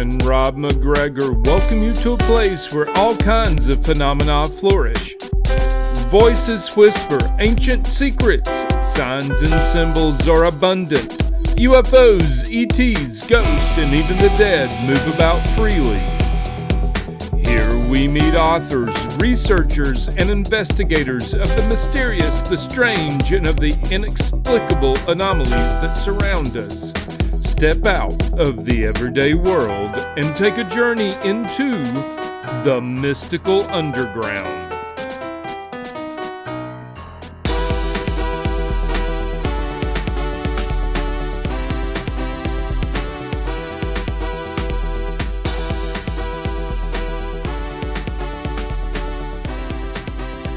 and Rob McGregor welcome you to a place where all kinds of phenomena flourish. Voices whisper ancient secrets, signs and symbols are abundant. UFOs, ETs, ghosts, and even the dead move about freely. Here we meet authors, researchers, and investigators of the mysterious, the strange, and of the inexplicable anomalies that surround us. Step out of the everyday world and take a journey into the mystical underground.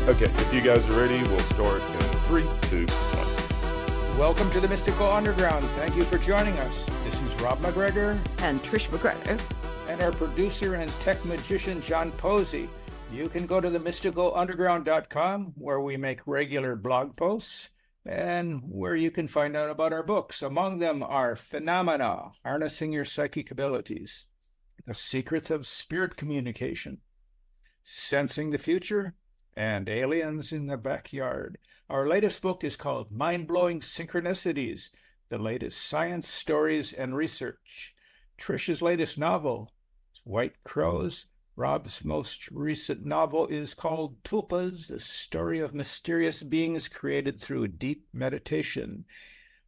Okay, if you guys are ready, we'll start in 3, 2, 1. Welcome to the Mystical Underground. Thank you for joining us. This is Rob McGregor. And Trish McGregor. And our producer and tech magician, John Posey. You can go to themysticalunderground.com, where we make regular blog posts, and where you can find out about our books. Among them are Phenomena, Harnessing Your Psychic Abilities, The Secrets of Spirit Communication, Sensing the Future, and Aliens in the Backyard. Our latest book is called Mind-Blowing Synchronicities, the latest science, stories, and research. Trish's latest novel is White Crows. Rob's most recent novel is called Tulpas, the story of mysterious beings created through deep meditation.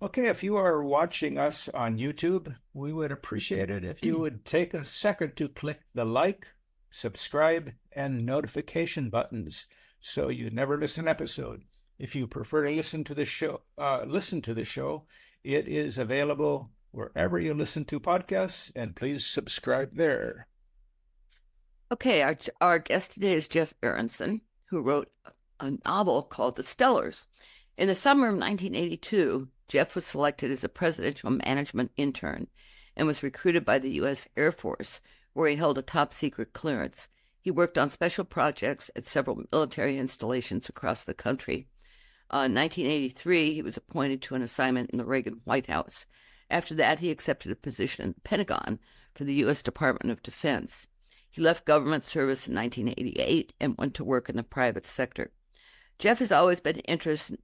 Okay, if you are watching us on YouTube, we would appreciate it if you would take a second to click the like, subscribe, and notification buttons so you never miss an episode. If you prefer to listen to the show, it is available wherever you listen to podcasts, and please subscribe there. Okay, our guest today is Jeff Aronson, who wrote a novel called The Stellars. In the summer of 1982, Jeff was selected as a Presidential Management Intern and was recruited by the U.S. Air Force, where he held a top-secret clearance. He worked on special projects at several military installations across the country. In 1983, he was appointed to an assignment in the Reagan White House. After that, he accepted a position in the Pentagon for the U.S. Department of Defense. He left government service in 1988 and went to work in the private sector. Jeff has always been interested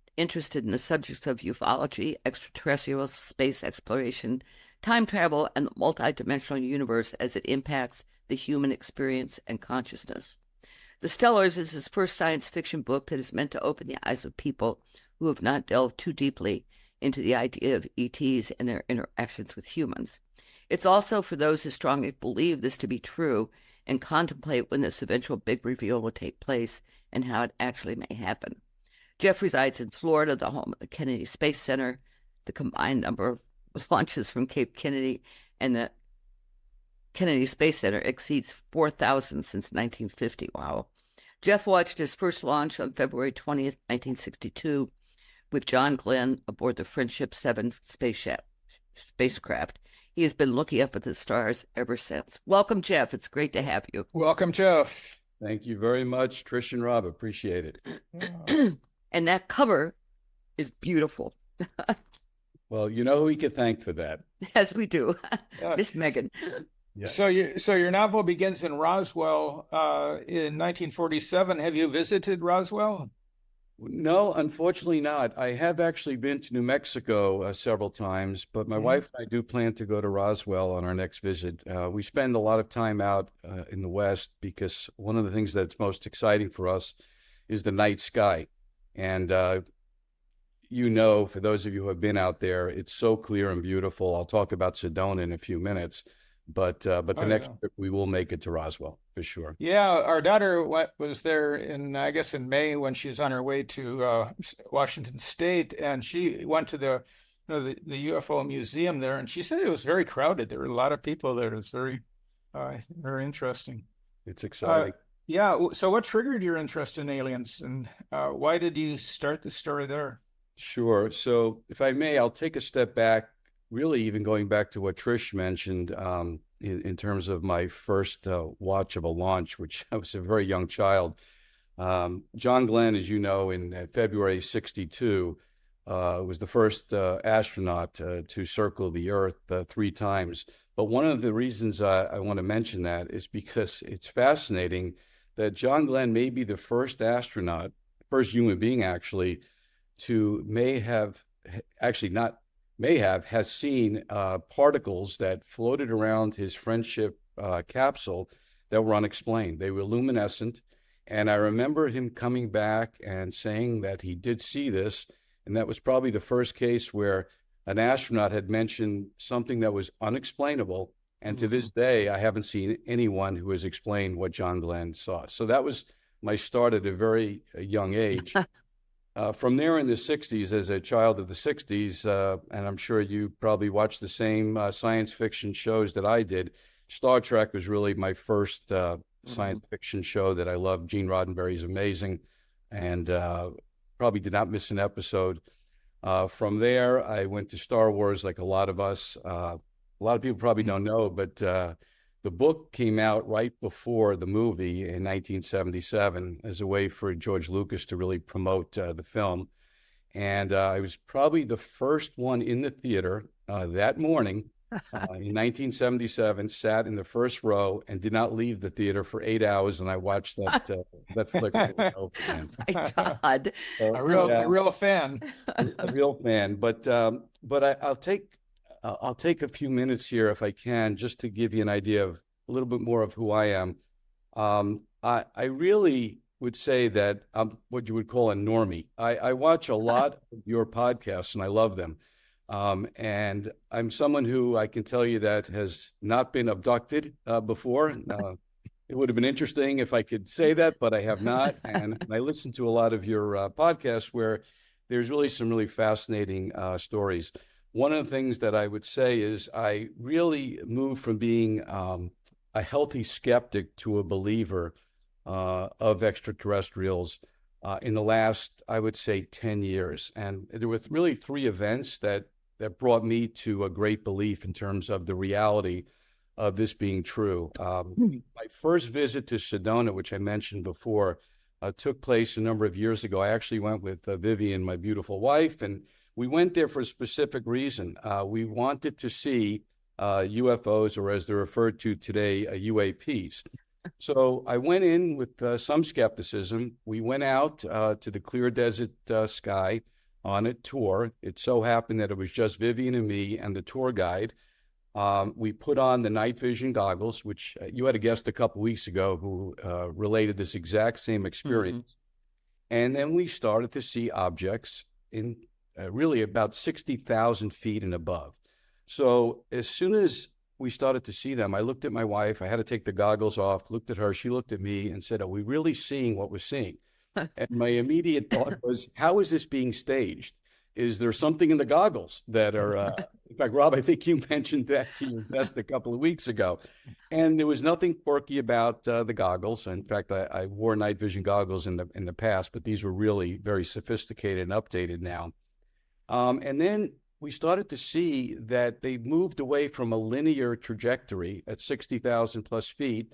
in the subjects of ufology, extraterrestrials, space exploration, time travel, and the multidimensional universe as it impacts the human experience and consciousness. The Stellars is his first science fiction book that is meant to open the eyes of people who have not delved too deeply into the idea of ETs and their interactions with humans. It's also for those who strongly believe this to be true and contemplate when this eventual big reveal will take place and how it actually may happen. Jeff resides in Florida, the home of the Kennedy Space Center. The combined number of launches from Cape Kennedy and the Kennedy Space Center exceeds 4,000 since 1950. Wow. Jeff watched his first launch on February 20th, 1962, with John Glenn aboard the Friendship 7 spacecraft. He has been looking up at the stars ever since. Welcome, Jeff. It's great to have you. Welcome, Jeff. Thank you very much, Trish and Rob. Appreciate it. And that cover is beautiful. Well, you know who we can thank for that. Yes, we do. Miss Megan. Yeah. So your novel begins in Roswell in 1947. Have you visited Roswell? No, unfortunately not. I have actually been to New Mexico several times, but my wife and I do plan to go to Roswell on our next visit. We spend a lot of time out in the West because one of the things that's most exciting for us is the night sky. And for those of you who have been out there, it's so clear and beautiful. I'll talk about Sedona in a few minutes. But the next trip, we will make it to Roswell for sure. Yeah, our daughter was there in May when she was on her way to Washington State, and she went to the UFO museum there, and she said it was very crowded. There were a lot of people there. It was very interesting. It's exciting. So what triggered your interest in aliens, and why did you start the story there? Sure. So if I may, I'll take a step back. Really, even going back to what Trish mentioned in terms of my first watch of a launch, which I was a very young child. John Glenn, as you know, in February 62, was the first astronaut to circle the Earth 3 times But one of the reasons I want to mention that is because it's fascinating that John Glenn may be the first astronaut, first human being actually, to has seen particles that floated around his friendship capsule that were unexplained. They were luminescent. And I remember him coming back and saying that he did see this. And that was probably the first case where an astronaut had mentioned something that was unexplainable. And to this day, I haven't seen anyone who has explained what John Glenn saw. So that was my start at a very young age. From there in the 60s, as a child of the 60s, and I'm sure you probably watched the same science fiction shows that I did, Star Trek was really my first science fiction show that I loved. Gene Roddenberry's amazing, and probably did not miss an episode. From there, I went to Star Wars like a lot of us. A lot of people probably don't know, but the book came out right before the movie in 1977 as a way for George Lucas to really promote the film. And I was probably the first one in the theater that morning in 1977, sat in the first row and did not leave the theater for 8 hours. And I watched that flick over again. My God. So, A real fan. a real fan. But I'll take a few minutes here, if I can, just to give you an idea of a little bit more of who I am. I really would say that I'm what you would call a normie. I watch a lot of your podcasts, and I love them. And I'm someone who I can tell you that has not been abducted before. It would have been interesting if I could say that, but I have not. And I listen to a lot of your podcasts where there's really some really fascinating stories. One of the things that I would say is I really moved from being a healthy skeptic to a believer of extraterrestrials in the last, I would say, 10 years. And there were really three events that brought me to a great belief in terms of the reality of this being true. My first visit to Sedona, which I mentioned before, took place a number of years ago. I actually went with Vivian, my beautiful wife, and we went there for a specific reason. We wanted to see UFOs, or as they're referred to today, UAPs. So I went in with some skepticism. We went out to the clear desert sky on a tour. It so happened that it was just Vivian and me and the tour guide. We put on the night vision goggles, which you had a guest a couple weeks ago who related this exact same experience. And then we started to see objects in really about 60,000 feet and above. So as soon as we started to see them, I looked at my wife. I had to take the goggles off, looked at her. She looked at me and said, "Are we really seeing what we're seeing?" And my immediate thought was, how is this being staged? Is there something in the goggles that are, in fact, Rob, I think you mentioned that to your guest a couple of weeks ago. And there was nothing quirky about the goggles. In fact, I wore night vision goggles in the past, but these were really very sophisticated and updated now. And then we started to see that they moved away from a linear trajectory at 60,000 plus feet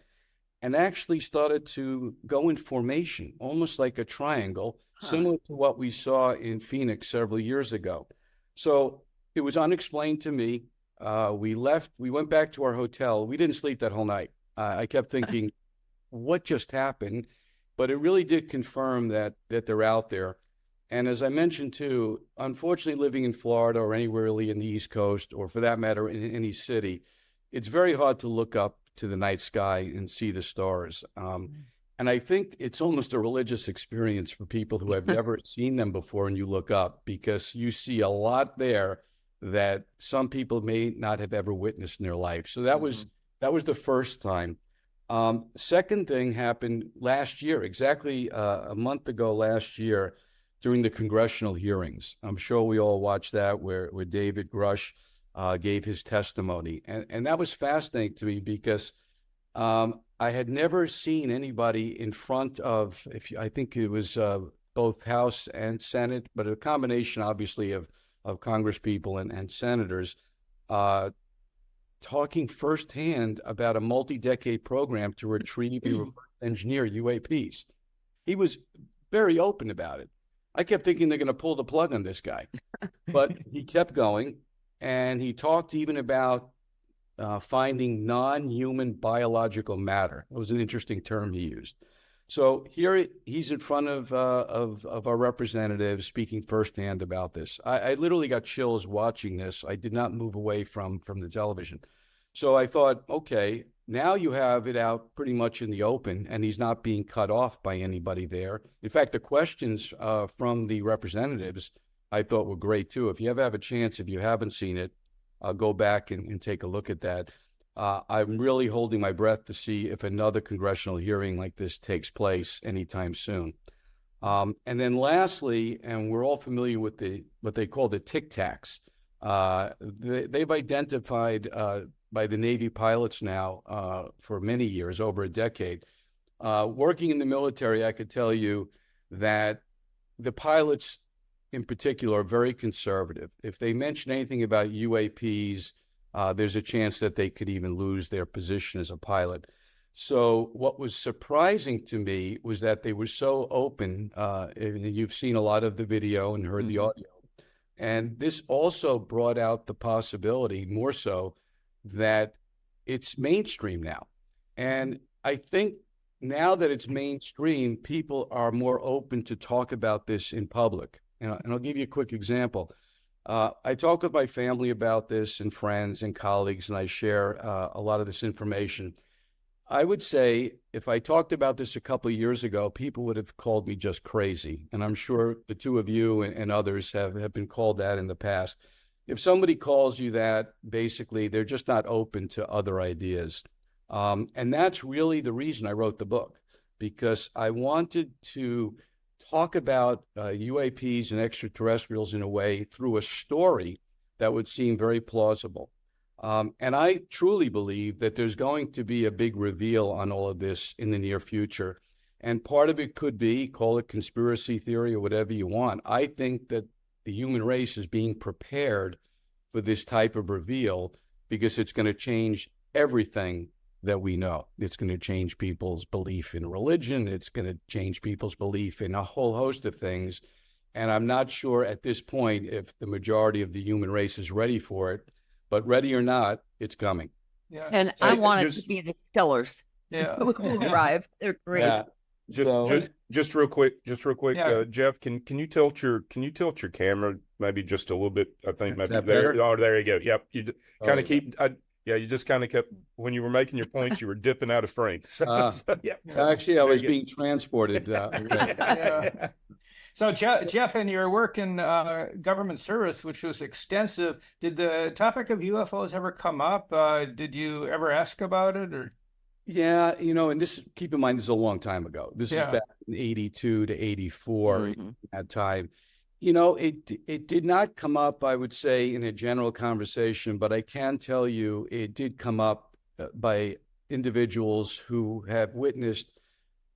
and actually started to go in formation, almost like a triangle, similar to what we saw in Phoenix several years ago. So it was unexplained to me. We went back to our hotel. We didn't sleep that whole night. I kept thinking, what just happened? But it really did confirm that they're out there. And as I mentioned too, unfortunately, living in Florida or anywhere really in the East Coast, or for that matter, in any city, it's very hard to look up to the night sky and see the stars. And I think it's almost a religious experience for people who have never seen them before, and you look up because you see a lot there that some people may not have ever witnessed in their life. So that was the first time. Second thing happened last year, exactly a month ago last year, during the congressional hearings. I'm sure we all watched that where David Grush gave his testimony. And that was fascinating to me because I had never seen anybody in front of, I think it was both House and Senate, but a combination, obviously, of Congress people and senators talking firsthand about a multi-decade program to retrieve and engineer UAPs. He was very open about it. I kept thinking they're going to pull the plug on this guy, but he kept going, and he talked even about finding non-human biological matter. That was an interesting term he used. So here he's in front of our representatives speaking firsthand about this. I literally got chills watching this. I did not move away from the television. So I thought, okay, now you have it out pretty much in the open, and he's not being cut off by anybody there. In fact, the questions from the representatives I thought were great too. If you ever have a chance, if you haven't seen it, go back and take a look at that. I'm really holding my breath to see if another congressional hearing like this takes place anytime soon. And then lastly, and we're all familiar with what they call the Tic Tacs. They've identified by the Navy pilots now for many years, over a decade. Working in the military, I could tell you that the pilots in particular are very conservative. If they mention anything about UAPs, there's a chance that they could even lose their position as a pilot. So what was surprising to me was that they were so open, and you've seen a lot of the video and heard the audio. And this also brought out the possibility, more so, that it's mainstream now. And I think now that it's mainstream, people are more open to talk about this in public. And I'll give you a quick example. I talk with my family about this and friends and colleagues, and I share a lot of this information. I would say if I talked about this a couple of years ago, people would have called me just crazy. And I'm sure the two of you and others have been called that in the past. If somebody calls you that, basically, they're just not open to other ideas. And that's really the reason I wrote the book, because I wanted to talk about UAPs and extraterrestrials in a way through a story that would seem very plausible. And I truly believe that there's going to be a big reveal on all of this in the near future. And part of it could be, call it conspiracy theory or whatever you want. I think that the human race is being prepared for this type of reveal because it's going to change everything that we know. It's going to change people's belief in religion. It's going to change people's belief in a whole host of things. And I'm not sure at this point if the majority of the human race is ready for it, but ready or not, it's coming. Yeah. And I want it to be the Stellars who arrive. They're great. Yeah. Just real quick, Jeff, can you tilt your camera maybe just a little bit? I think maybe there. Better? Oh, there you go. Yep. You kind of keep. You just kind of kept, when you were making your points, you were dipping out of frame. Actually, I was being transported. So, Jeff, in your work in government service, which was extensive, did the topic of UFOs ever come up? Did you ever ask about it? Or? Yeah, and this, keep in mind, this is a long time ago. This is back in 82 to 84 at time. It did not come up, I would say, in a general conversation, but I can tell you it did come up by individuals who have witnessed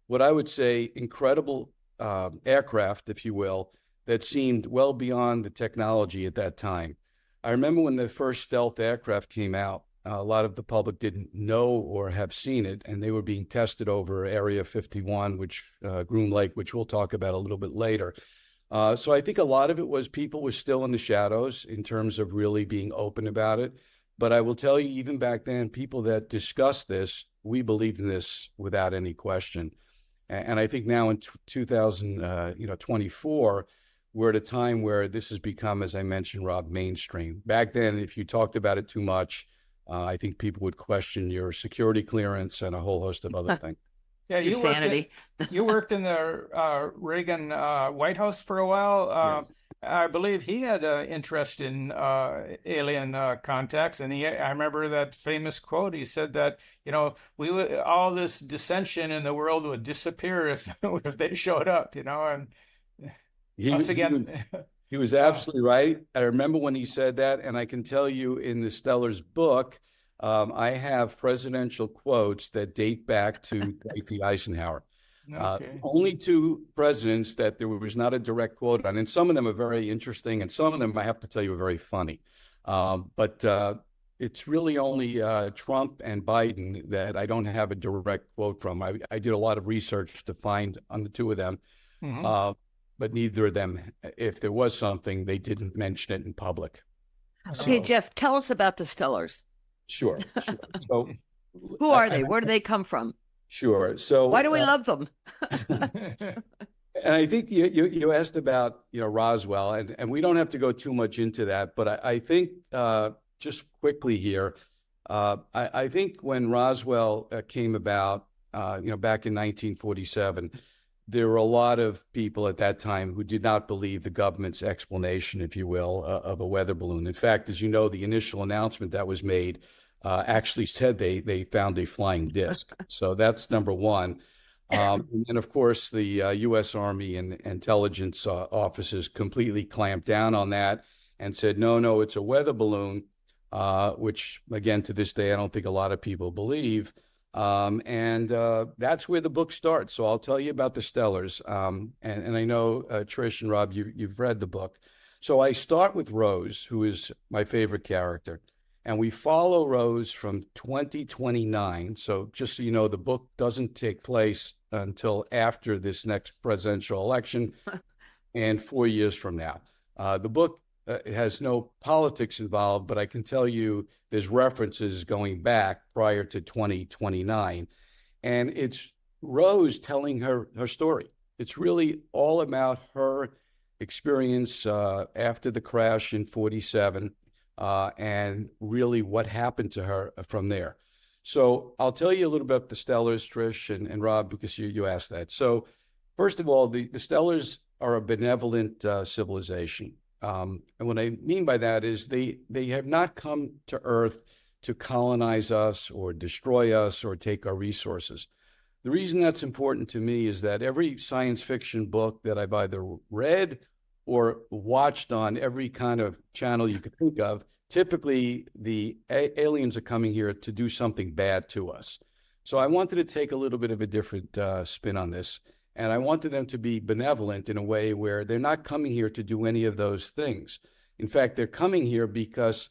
what I would say incredible aircraft, if you will, that seemed well beyond the technology at that time. I remember when the first stealth aircraft came out, a lot of the public didn't know or have seen it, and they were being tested over Area 51, Groom Lake, which we'll talk about a little bit later. So I think a lot of it was people were still in the shadows in terms of really being open about it. But I will tell you, even back then, people that discussed this, we believed in this without any question. And I think now in 2024, we're at a time where this has become, as I mentioned, Rob, mainstream. Back then, if you talked about it too much, I think people would question your security clearance and a whole host of other things. Yeah, you worked in the Reagan White House for a while. Yes. I believe he had an interest in alien contacts, and I remember that famous quote. He said that all this dissension in the world would disappear if they showed up. And he was absolutely right. I remember when he said that, and I can tell you in the Stellar's book, I have presidential quotes that date back to Dwight Eisenhower. Only two presidents that there was not a direct quote on, and some of them are very interesting, and some of them, I have to tell you, are very funny. But it's really only Trump and Biden that I don't have a direct quote from. I did a lot of research to find on the two of them, but neither of them, if there was something, they didn't mention it in public. Okay, Jeff, tell us about the Stellars. Sure. So, who are they? Where do they come from? Sure. So, why do we love them? And I think you asked about Roswell, and we don't have to go too much into that, but I think just quickly here, I think when Roswell came about, back in 1947, there were a lot of people at that time who did not believe the government's explanation, if you will, of a weather balloon. In fact, as you know, the initial announcement that was made actually said they found a flying disc. So that's number one. And of course, the U.S. Army and intelligence offices completely clamped down on that and said, no, it's a weather balloon, which, again, to this day, I don't think a lot of people believe. And that's where the book starts. So I'll tell you about the Stellars. And I know, Trish and Rob, you've read the book. So I start with Rose, who is my favorite character. And we follow Rose from 2029. So just so you know, the book doesn't take place until after this next presidential election and 4 years from now. The book has no politics involved, but I can tell you there's references going back prior to 2029. And it's Rose telling her story. It's really all about her experience after the crash in 47. And really what happened to her from there. So I'll tell you a little bit about the Stellars, Trish and Rob, because you asked that. So first of all, the Stellars are a benevolent civilization. And what I mean by that is they have not come to Earth to colonize us or destroy us or take our resources. The reason that's important to me is that every science fiction book that I've either read or watched on every kind of channel you could think of, typically the aliens are coming here to do something bad to us. So I wanted to take a little bit of a different spin on this. And I wanted them to be benevolent in a way where they're not coming here to do any of those things. In fact, they're coming here because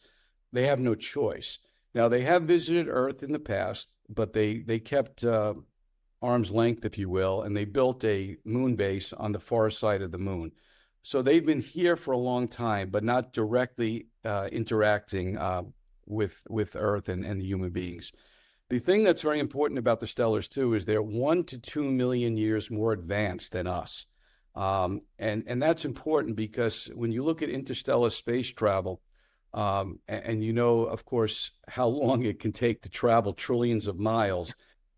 they have no choice. Now, they have visited Earth in the past, but they kept arm's length, if you will, and they built a moon base on the far side of the moon. So they've been here for a long time, but not directly interacting with Earth and the human beings. The thing that's very important about the Stellars, too, is they're 1 to 2 million years more advanced than us. And that's important because when you look at interstellar space travel, and you know, of course, how long it can take to travel trillions of miles,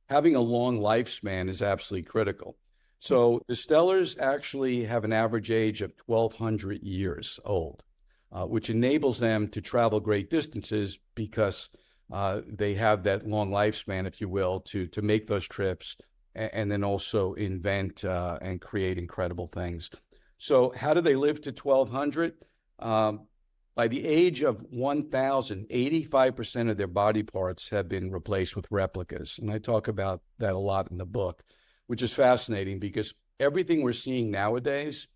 having a long lifespan is absolutely critical. So the Stellars actually have an average age of 1,200 years old, which enables them to travel great distances because they have that long lifespan, if you will, to make those trips and then also invent and create incredible things. So how do they live to 1,200? By the age of 1,000, 85% of their body parts have been replaced with replicas. And I talk about that a lot in the book, which is fascinating because everything we're seeing nowadays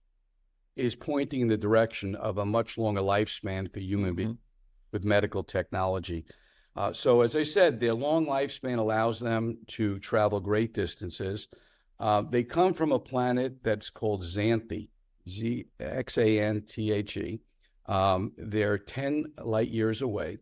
is pointing in the direction of a much longer lifespan for human beings with medical technology. So as I said, their long lifespan allows them to travel great distances. They come from a planet that's called Xanthe, Xanthe. They're 10 light years away.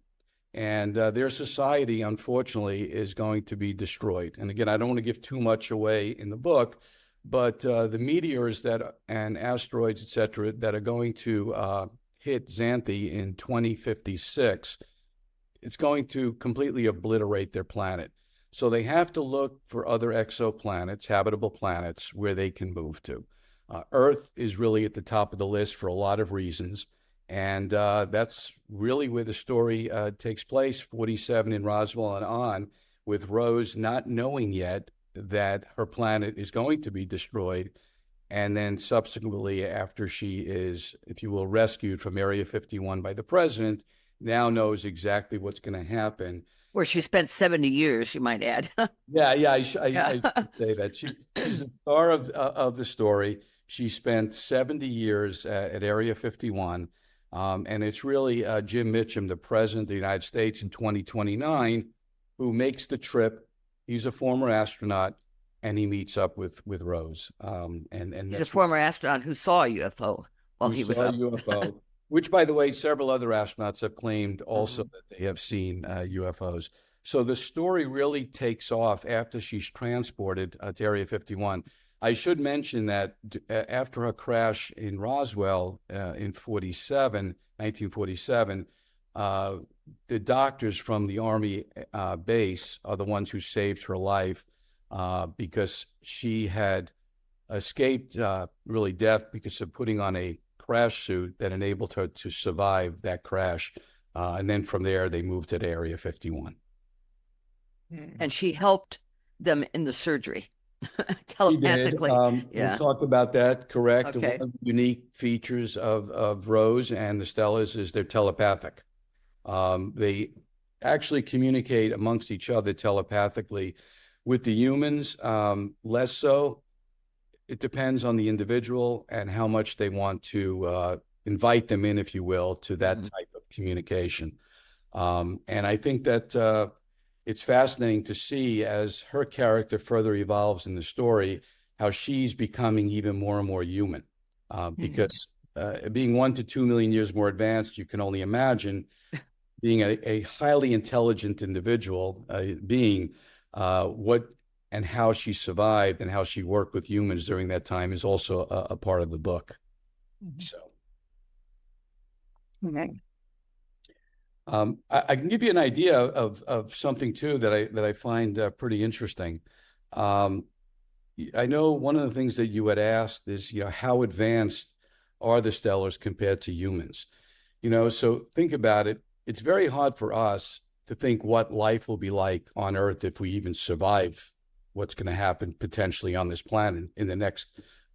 And their society, unfortunately, is going to be destroyed. And again, I don't want to give too much away in the book, but the meteors and asteroids, et cetera, that are going to hit Xanthe in 2056, it's going to completely obliterate their planet. So they have to look for other exoplanets, habitable planets, where they can move to. Earth is really at the top of the list for a lot of reasons. And that's really where the story takes place, 47 in Roswell and on, with Rose not knowing yet that her planet is going to be destroyed. And then subsequently, after she is, if you will, rescued from Area 51 by the president, now knows exactly what's going to happen. Where she spent 70 years, you might add. I should say that. She's the star of the story. She spent 70 years at Area 51. And it's really Jim Mitchum, the president of the United States in 2029, who makes the trip. He's a former astronaut, and he meets up with Rose. And he's a former astronaut who saw a UFO while he was up. UFO. Which, by the way, several other astronauts have claimed also that they have seen UFOs. So the story really takes off after she's transported to Area 51. I should mention that after her crash in Roswell in 1947, the doctors from the Army base are the ones who saved her life because she had escaped really death because of putting on a crash suit that enabled her to survive that crash. And then from there, they moved to Area 51. And she helped them in the surgery telepathically. We'll talk about that, correct. Okay. One of the unique features of Rose and the Stellas is they're telepathic. They actually communicate amongst each other telepathically. With the humans, less so. It depends on the individual and how much they want to invite them in, if you will, to that type of communication. And I think that it's fascinating to see as her character further evolves in the story, how she's becoming even more and more human. Because being 1 to 2 million years more advanced, you can only imagine being a highly intelligent individual, being what and how she survived and how she worked with humans during that time is also a part of the book. So, I can give you an idea of something too that I find pretty interesting. I know one of the things that you had asked is, how advanced are the Stellars compared to humans? So think about it. It's very hard for us to think what life will be like on Earth if we even survive what's going to happen potentially on this planet in the next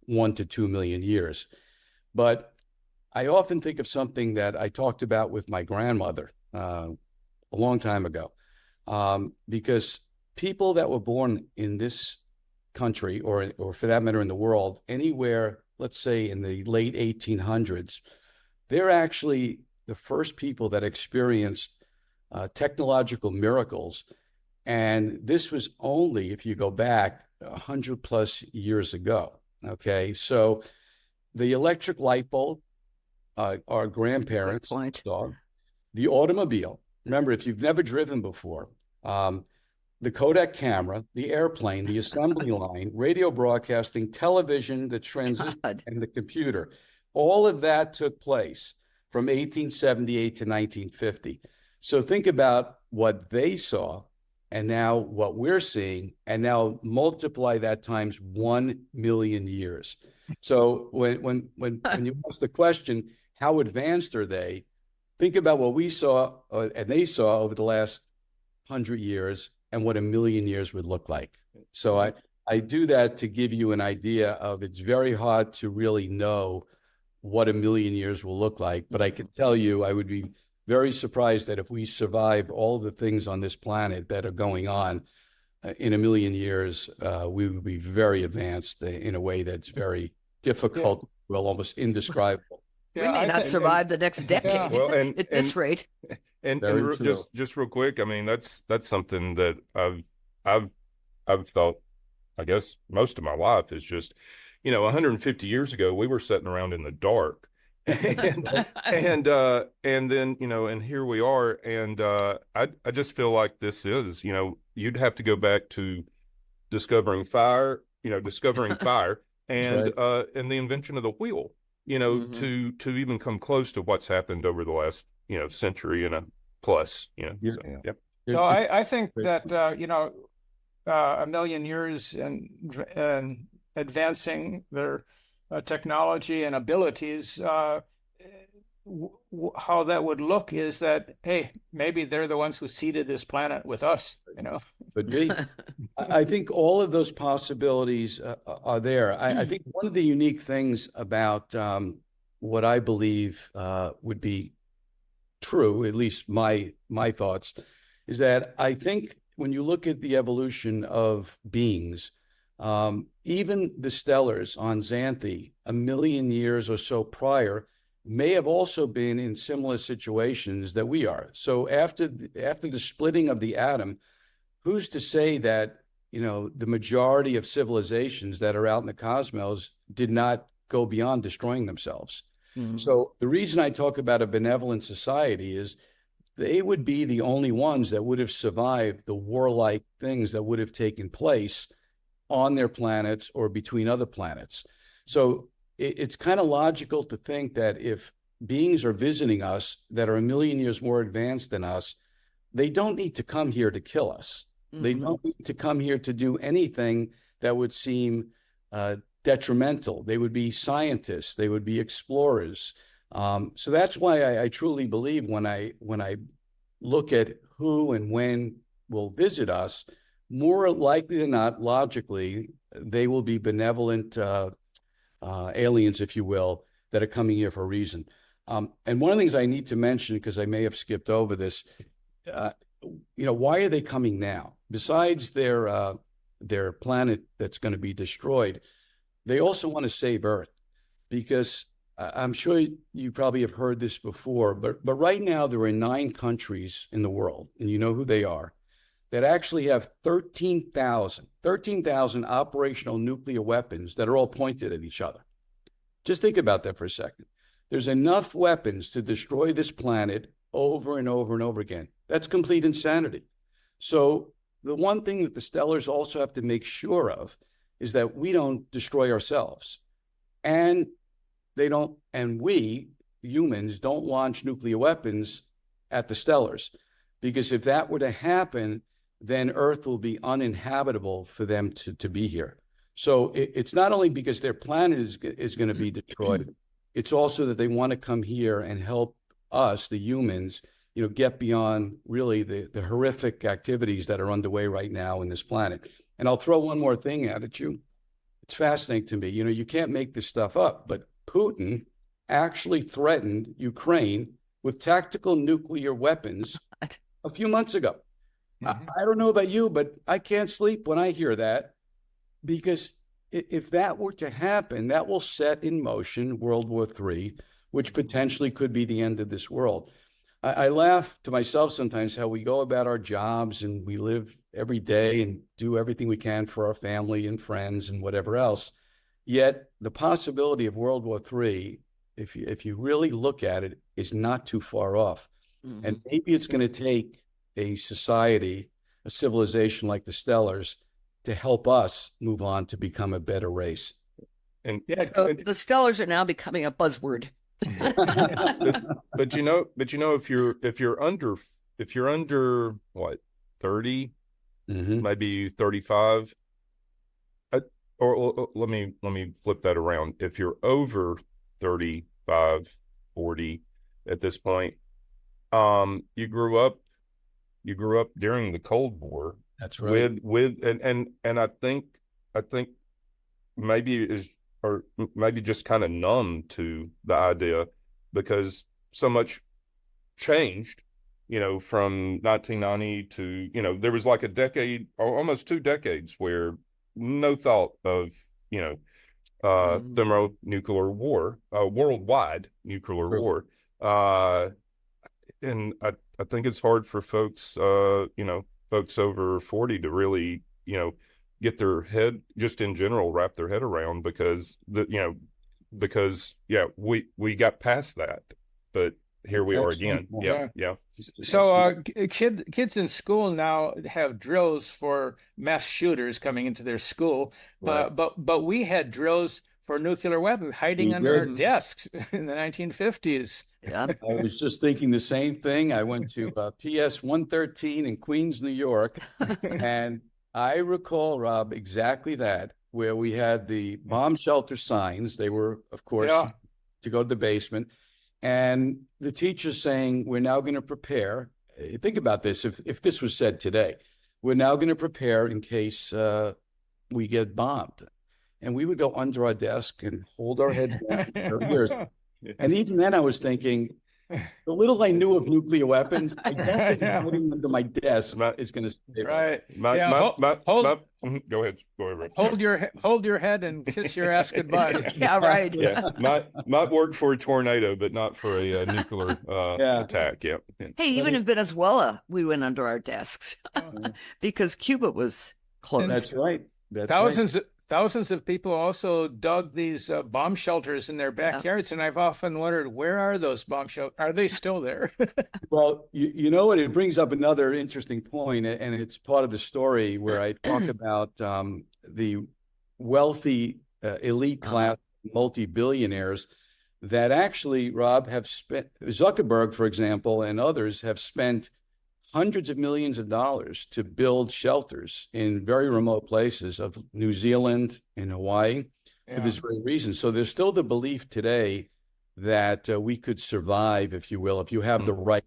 1 to 2 million years. But I often think of something that I talked about with my grandmother a long time ago, because people that were born in this country, or for that matter in the world, anywhere, let's say in the late 1800s, they're actually the first people that experienced technological miracles. And this was only, if you go back 100 plus years ago. Okay, so the electric light bulb, our grandparents saw, the automobile. Remember, if you've never driven before, the Kodak camera, the airplane, the assembly line, radio broadcasting, television, the transistor, and the computer, all of that took place from 1878 to 1950. So think about what they saw and now what we're seeing, and now multiply that times 1 million years. So when you ask the question, how advanced are they? Think about what we saw and they saw over the last 100 years and what 1 million years would look like. So I do that to give you an idea of, it's very hard to really know what 1 million years will look like. But I can tell you, I would be very surprised that if we survive all the things on this planet that are going on in 1 million years, we would be very advanced in a way that's very difficult, well, almost indescribable. We may not survive the next decade. Well, at this rate. And just real quick, I mean, that's something that I've thought, I guess, most of my life is just, 150 years ago, we were sitting around in the dark. and then and here we are, and I just feel like this is, you'd have to go back to discovering fire and the invention of the wheel, to even come close to what's happened over the last century and a plus. So I think that 1 million years and advancing their technology and abilities, how that would look is that, hey, maybe they're the ones who seeded this planet with us, Could be. I think all of those possibilities are there. I think one of the unique things about what I believe would be true, at least my thoughts, is that I think when you look at the evolution of beings, even the Stellars on Xanthi, 1 million years or so prior, may have also been in similar situations that we are. So after the splitting of the atom, who's to say that the majority of civilizations that are out in the cosmos did not go beyond destroying themselves? Mm-hmm. So the reason I talk about a benevolent society is they would be the only ones that would have survived the warlike things that would have taken place on their planets or between other planets. So it's kind of logical to think that if beings are visiting us that are 1 million years more advanced than us, they don't need to come here to kill us. Mm-hmm. They don't need to come here to do anything that would seem detrimental. They would be scientists. They would be explorers. So that's why I truly believe when I look at who and when will visit us, more likely than not, logically, they will be benevolent aliens, if you will, that are coming here for a reason. And one of the things I need to mention, because I may have skipped over this, why are they coming now? Besides their planet that's going to be destroyed, they also want to save Earth, because I'm sure you probably have heard this before, but right now there are 9 countries in the world, and you know who they are, that actually have 13,000 operational nuclear weapons that are all pointed at each other. Just think about that for a second. There's enough weapons to destroy this planet over and over and over again. That's complete insanity. So the one thing that the Stellars also have to make sure of is that we don't destroy ourselves. And we, humans, don't launch nuclear weapons at the Stellars. Because if that were to happen, then Earth will be uninhabitable for them to be here. So it's not only because their planet is going to be destroyed, it's also that they want to come here and help us, the humans, get beyond really the horrific activities that are underway right now in this planet. And I'll throw one more thing at you. It's fascinating to me. You can't make this stuff up, but Putin actually threatened Ukraine with tactical nuclear weapons a few months ago. Mm-hmm. I don't know about you, but I can't sleep when I hear that, because if that were to happen, that will set in motion World War III, which potentially could be the end of this world. I laugh to myself sometimes how we go about our jobs and we live every day and do everything we can for our family and friends and whatever else. Yet the possibility of World War III, if you really look at it, is not too far off. Mm-hmm. And maybe it's going to take a society, a civilization like the Stellars, to help us move on to become a better race. And so the Stellars are now becoming a buzzword. but if you're under what, 30, mm-hmm. maybe 35, or let me flip that around. If you're over 35, 40 at this point, you grew up during the Cold War. That's right. And I think maybe maybe just kind of numb to the idea, because so much changed, from 1990 to, there was like a decade or almost 2 decades where no thought of, thermonuclear war, worldwide nuclear war. And I think it's hard for folks, folks over 40 to really, get their head, just in general, wrap their head around, because we got past that, but here we are again. Yeah. So kids in school now have drills for mass shooters coming into their school, right. But we had drills for nuclear weapons hiding under our desks in the 1950s. Yeah, I was just thinking the same thing. I went to PS 113 in Queens, New York, and I recall, Rob, exactly that, where we had the bomb shelter signs. They were, of course, to go to the basement, and the teacher saying, "We're now going to prepare." Think about this: if this was said today, we're now going to prepare in case we get bombed, and we would go under our desk and hold our heads down for years. And even then I was thinking, the little I knew of nuclear weapons, I don't think putting them under my desk is going to save us. Go ahead, Rick. Hold your head and kiss your ass goodbye. Yeah, right. Yeah, might work for a tornado, but not for a nuclear attack. Yeah. Hey, even in Venezuela, we went under our desks because Cuba was closed. That's right. thousands of people also dug these bomb shelters in their backyards, and I've often wondered, where are those bomb shelters? Are they still there? Well, you know what? It brings up another interesting point, and it's part of the story where I talk about the wealthy elite class multi-billionaires that actually, Rob, have spent, Zuckerberg, for example, and others have spent hundreds of millions of dollars to build shelters in very remote places of New Zealand and Hawaii for this very reason. So there's still the belief today that we could survive, if you will, if you have the right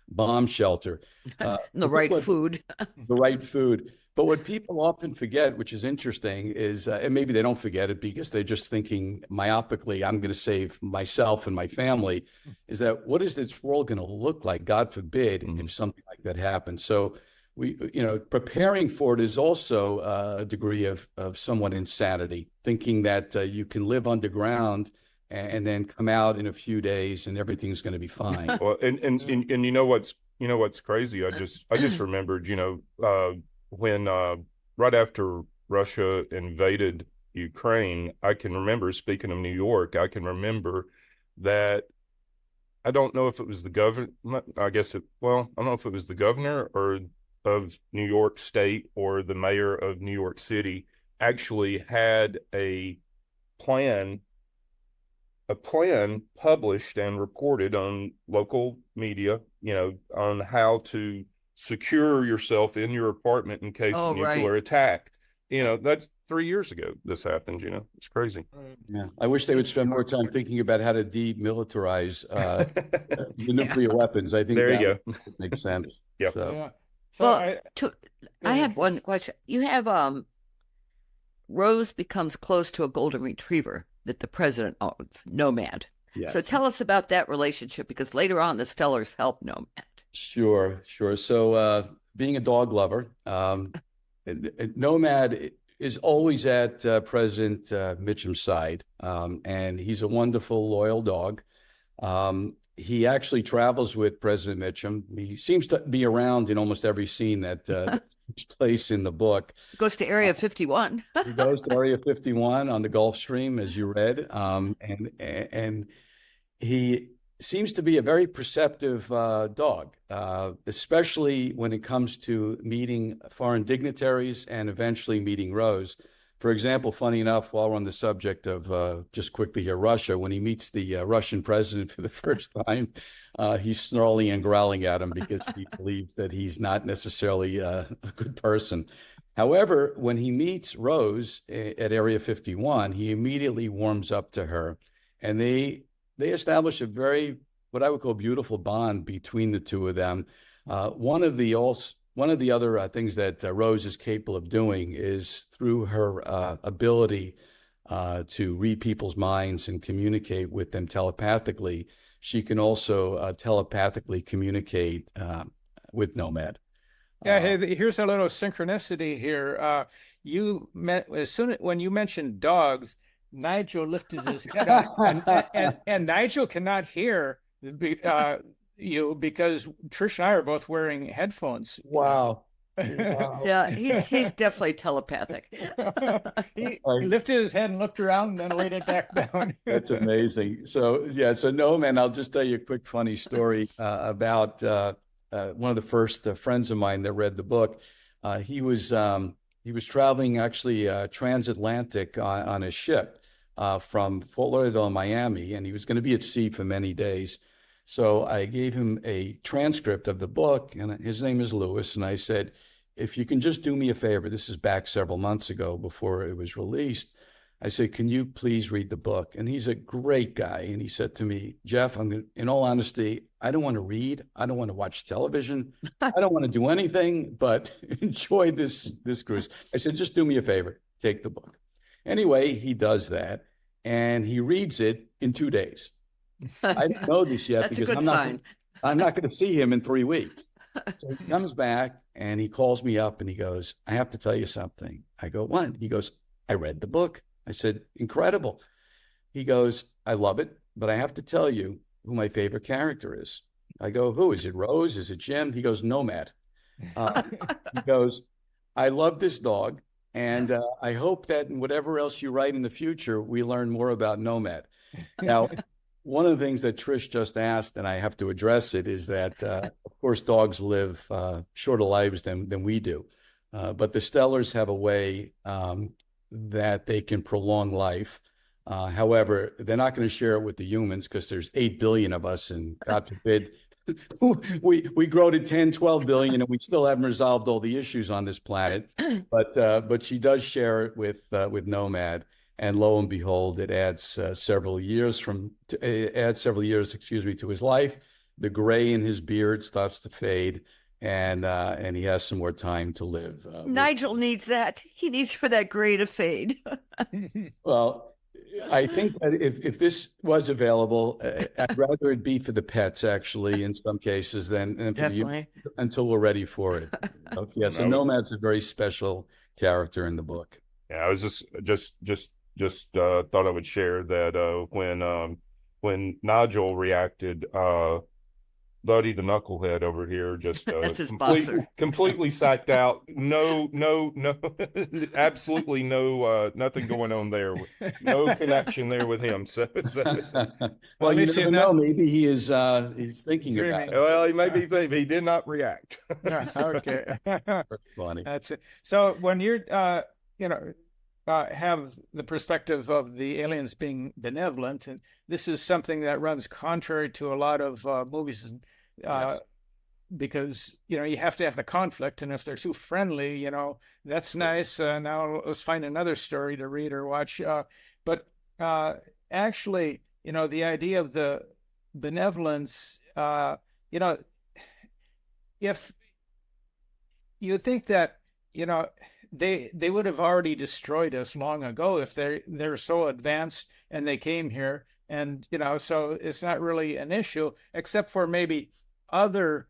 bomb shelter. The right food. The right food. But what people often forget, which is interesting, is, and maybe they don't forget it because they're just thinking myopically, I'm going to save myself and my family, is that what is this world going to look like, God forbid, if something like that happens? So preparing for it is also a degree of somewhat insanity, thinking that you can live underground and then come out in a few days and everything's going to be fine. Well, and you know what's crazy? I just remembered, when right after Russia invaded Ukraine, I can remember, speaking of New York, I can remember that I don't know if it was the governor, I don't know if it was the governor or of New York State or the mayor of New York City actually had a plan published and reported on local media, on how to secure yourself in your apartment in case of nuclear attack. That's 3 years ago this happened. It's crazy. Yeah, I wish they would spend more time thinking about how to demilitarize the nuclear weapons. I think there you go. Makes sense. Yeah. So. Well, I have one question. You have Rose becomes close to a golden retriever that the president owns, Nomad. Yes. So tell us about that relationship, because later on the Stellars help Nomad. Sure. So being a dog lover, Nomad is always at President Mitchum's side, and he's a wonderful, loyal dog. He actually travels with President Mitchum. He seems to be around in almost every scene that takes place in the book. Goes to Area 51. He goes to Area 51 on the Gulf Stream, as you read, and he seems to be a very perceptive dog, especially when it comes to meeting foreign dignitaries and eventually meeting Rose. For example, funny enough, while we're on the subject of just quickly here, Russia, when he meets the Russian president for the first time, he's snarling and growling at him because he believes that he's not necessarily a good person. However, when he meets Rose at Area 51, he immediately warms up to her, and they establish a very, what I would call, beautiful bond between the two of them. One of the other things that Rose is capable of doing is through her ability to read people's minds and communicate with them telepathically. She can also telepathically communicate with Nomad. Yeah, hey, here's a little synchronicity here. When you mentioned dogs, Nigel lifted his head up, and Nigel cannot hear you because Trish and I are both wearing headphones. Wow. Yeah, he's definitely telepathic. He lifted his head and looked around and then laid it back down. That's amazing. So Nomad, I'll just tell you a quick funny story about one of the first friends of mine that read the book. He was traveling actually transatlantic on a ship from Fort Lauderdale, Miami, and he was going to be at sea for many days. So I gave him a transcript of the book, and his name is Lewis. And I said, if you can just do me a favor, this is back several months ago before it was released. I said, can you please read the book? And he's a great guy. And he said to me, Jeff, in all honesty, I don't want to read. I don't want to watch television. I don't want to do anything but enjoy this cruise. I said, just do me a favor, take the book. Anyway, he does that, and he reads it in 2 days. I didn't know this yet because I'm not going to see him in 3 weeks. So he comes back and he calls me up and he goes, I have to tell you something. I go, what? He goes, I read the book. I said, incredible. He goes, I love it, but I have to tell you who my favorite character is. I go, who? Is it Rose? Is it Jim? He goes, Nomad. He goes, I love this dog, And I hope that in whatever else you write in the future, we learn more about Nomad. Now, one of the things that Trish just asked, and I have to address it, is that, of course, dogs live shorter lives than we do. But the Stellars have a way that they can prolong life. However, they're not going to share it with the humans because there's 8 billion of us, and God forbid, we grow to 10, 12 billion, and we still haven't resolved all the issues on this planet. But she does share it with Nomad, and lo and behold, it adds several years to his life. The gray in his beard starts to fade, and he has some more time to live. Nigel needs that. He needs for that gray to fade. Well, I think that if this was available, I'd rather it be for the pets, actually, in some cases, than for Definitely. until we're ready for it. So Nomad's a very special character in the book. Yeah, I was just thought I would share that when Nigel reacted, Buddy the knucklehead over here just That's his boxer. completely psyched out. No, absolutely no, nothing going on there. No connection there with him. So well, you never know. Maybe he is he's thinking about it. Well, he may be thinking. He did not react. Okay, That's funny. That's it. So when you're have the perspective of the aliens being benevolent, and this is something that runs contrary to a lot of movies, Yes. because you have to have the conflict, and if they're too friendly, that's nice. Now let's find another story to read or watch. But actually, the idea of the benevolence, if you think that they would have already destroyed us long ago if they're so advanced and they came here, and so it's not really an issue, except for maybe other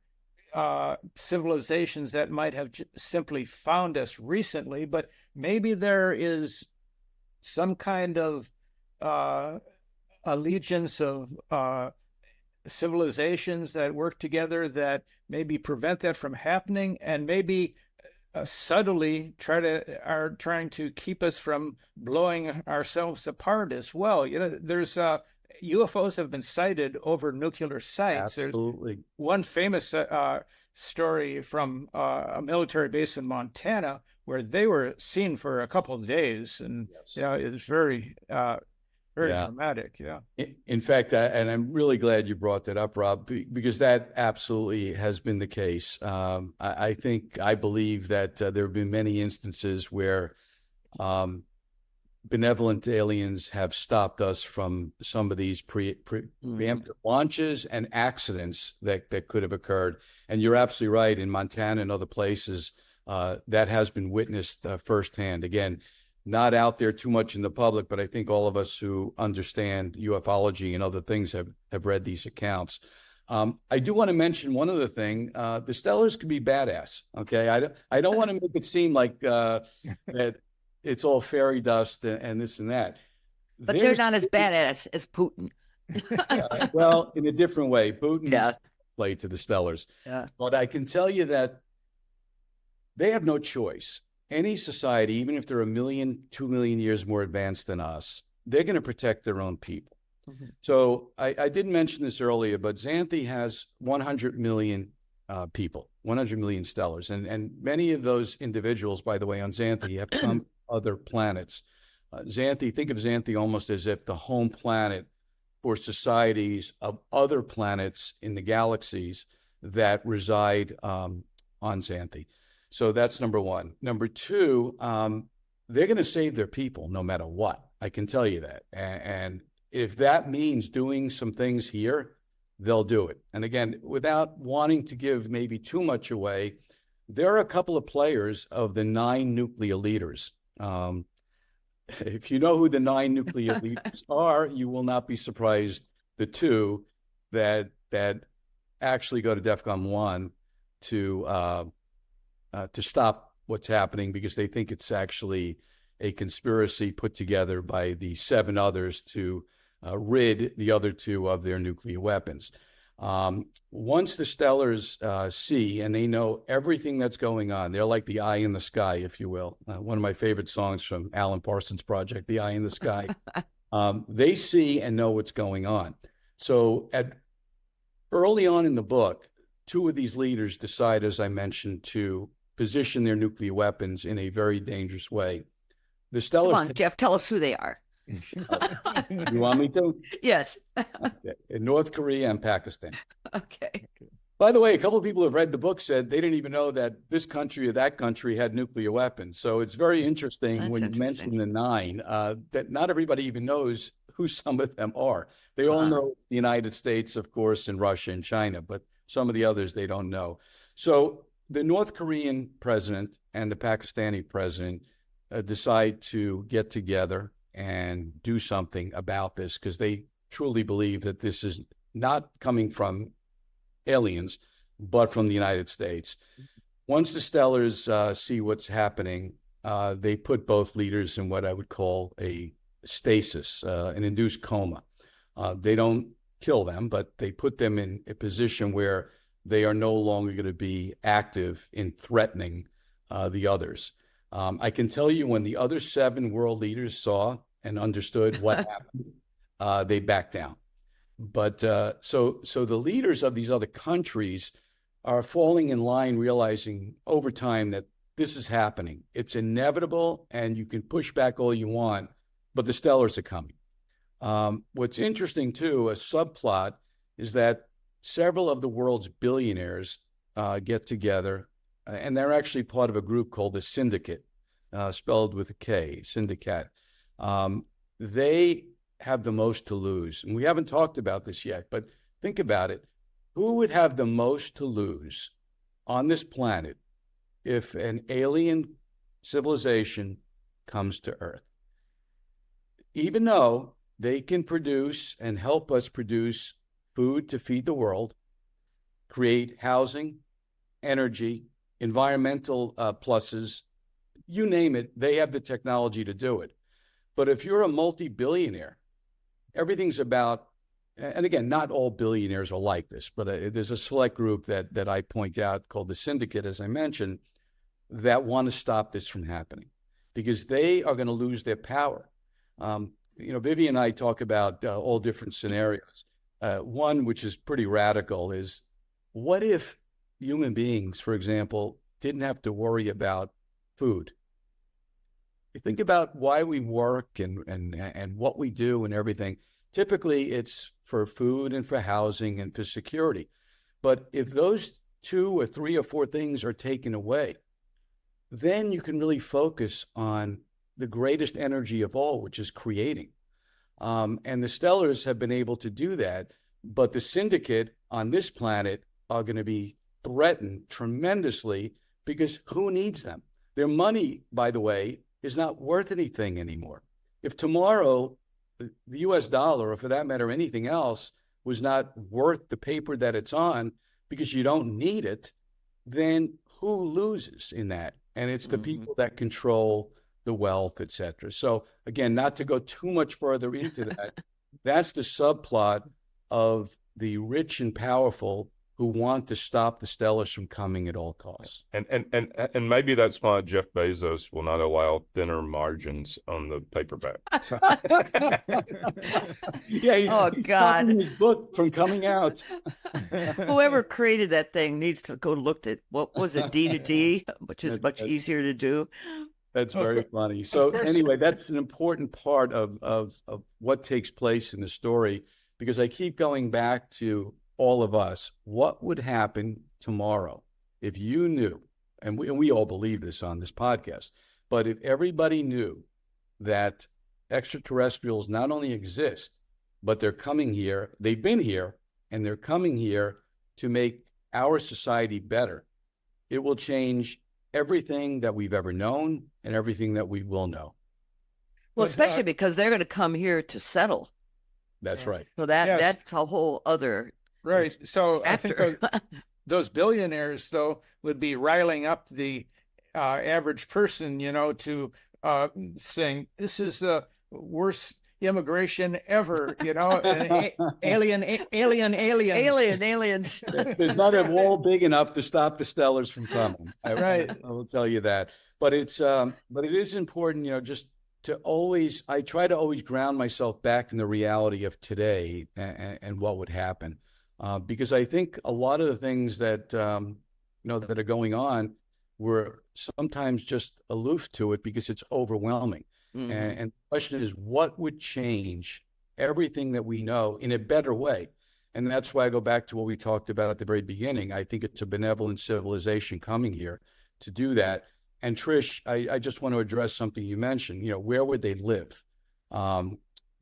civilizations that might have simply found us recently. But maybe there is some kind of allegiance of civilizations that work together that maybe prevent that from happening, and maybe subtly are trying to keep us from blowing ourselves apart as well. There's UFOs have been sighted over nuclear sites. Absolutely. There's one famous story from a military base in Montana where they were seen for a couple of days, and yes. It was very dramatic. Yeah. In fact, and I'm really glad you brought that up, Rob, because that absolutely has been the case. I believe that there have been many instances where benevolent aliens have stopped us from some of these preemptive launches and accidents that could have occurred. And you're absolutely right. In Montana and other places, that has been witnessed firsthand. Again, not out there too much in the public, but I think all of us who understand ufology and other things have read these accounts. I do want to mention one other thing. The Stellars could be badass. Okay, I don't want to make it seem like that it's all fairy dust and this and that. But they're not as badass as Putin. Well, in a different way. Putin played to the Stellars. Yeah. But I can tell you that they have no choice. Any society, even if they're 1 million, 2 million years more advanced than us, they're going to protect their own people. Mm-hmm. So I didn't mention this earlier, but Xanthi has 100 million people, 100 million Stellars. And many of those individuals, by the way, on Xanthi have come from other planets. Think of Xanthi almost as if the home planet for societies of other planets in the galaxies that reside on Xanthi. So that's number one. Number two, they're going to save their people no matter what. I can tell you that. And if that means doing some things here, they'll do it. And again, without wanting to give maybe too much away, there are a couple of players of the 9 nuclear leaders. If you know who the 9 nuclear leaders are, you will not be surprised. The 2 that actually go to DEFCON 1 to stop what's happening because they think it's actually a conspiracy put together by the 7 others to rid the other 2 of their nuclear weapons. Once the Stellars see, and they know everything that's going on, they're like the eye in the sky, if you will. One of my favorite songs from Alan Parsons' project, The Eye in the Sky. They see and know what's going on. So early on in the book, two of these leaders decide, as I mentioned, to position their nuclear weapons in a very dangerous way. The Stellars. Come on, Jeff, tell us who they are. You want me to? Yes. Okay. In North Korea and Pakistan. Okay. By the way, a couple of people who have read the book said they didn't even know that this country or that country had nuclear weapons. So it's very interesting you mention the 9, that not everybody even knows who some of them are. They all know the United States, of course, and Russia and China, but some of the others they don't know. So the North Korean president and the Pakistani president decide to get together and do something about this, because they truly believe that this is not coming from aliens, but from the United States. Once the Stellars see what's happening, they put both leaders in what I would call a stasis, an induced coma. They don't kill them, but they put them in a position where they are no longer going to be active in threatening the others. I can tell you, when the other 7 world leaders saw and understood what happened, they backed down. But so the leaders of these other countries are falling in line, realizing over time that this is happening. It's inevitable, and you can push back all you want, but the Stellars are coming. What's interesting, too, a subplot, is that several of the world's billionaires get together, and they're actually part of a group called the Syndicate, spelled with a K, Syndicate. They have the most to lose. And we haven't talked about this yet, but think about it. Who would have the most to lose on this planet if an alien civilization comes to Earth? Even though they can produce and help us produce food to feed the world, create housing, energy, environmental pluses, you name it, they have the technology to do it. But if you're a multi-billionaire, everything's about, and again, not all billionaires are like this, but there's a select group that I point out called the Syndicate, as I mentioned, that want to stop this from happening, because they are going to lose their power. Vivian and I talk about all different scenarios. One, which is pretty radical, is what if human beings, for example, didn't have to worry about food? You think about why we work and what we do and everything. Typically, it's for food and for housing and for security. But if those 2 or 3 or 4 things are taken away, then you can really focus on the greatest energy of all, which is creating. And the Stellars have been able to do that, but the Syndicate on this planet are going to be threatened tremendously, because who needs them? Their money, by the way, is not worth anything anymore. If tomorrow the US dollar, or for that matter anything else, was not worth the paper that it's on because you don't need it, then who loses in that? And it's the people that control the wealth, et cetera. So again, not to go too much further into that, that's the subplot of the rich and powerful who want to stop the Stellars from coming at all costs. And maybe that's why Jeff Bezos will not allow thinner margins on the paperback. Yeah, he's stopping his book from coming out. Whoever created that thing needs to go look at, what was it, D to D, which is much easier to do. That's very funny. So anyway, that's an important part of what takes place in the story, because I keep going back to all of us. What would happen tomorrow if you knew, and we all believe this on this podcast, but if everybody knew that extraterrestrials not only exist, but they're coming here, they've been here, and they're coming here to make our society better, it will change everything that we've ever known and everything that we will know. Well, especially because they're going to come here to settle. That's right. So that's a whole other. Right. So chapter. I think those billionaires, though, would be riling up the average person, to saying, this is the worst immigration ever, aliens. Aliens. There's not a wall big enough to stop the Stellars from coming. Right. I will tell you that. But it is important, just to always, I try to always ground myself back in the reality of today and what would happen. Because I think a lot of the things that, that are going on, we're sometimes just aloof to it because it's overwhelming. Mm-hmm. And the question is, what would change everything that we know in a better way? And that's why I go back to what we talked about at the very beginning. I think it's a benevolent civilization coming here to do that. And Trish, I just want to address something you mentioned. Where would they live?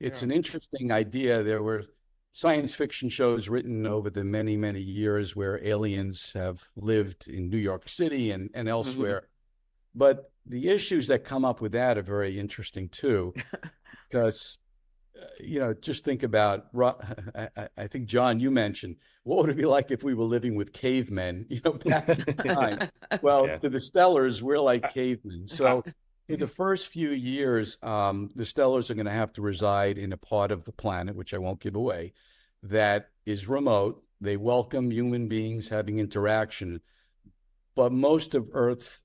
It's an interesting idea. There were science fiction shows written over the many, many years where aliens have lived in New York City and elsewhere. Mm-hmm. But the issues that come up with that are very interesting too, because, just think about, I think, John, you mentioned, what would it be like if we were living with cavemen, back in time? Well, yeah. To the Stellars, we're like cavemen. So in the first few years, the Stellars are going to have to reside in a part of the planet, which I won't give away, that is remote. They welcome human beings having interaction, but most of Earth's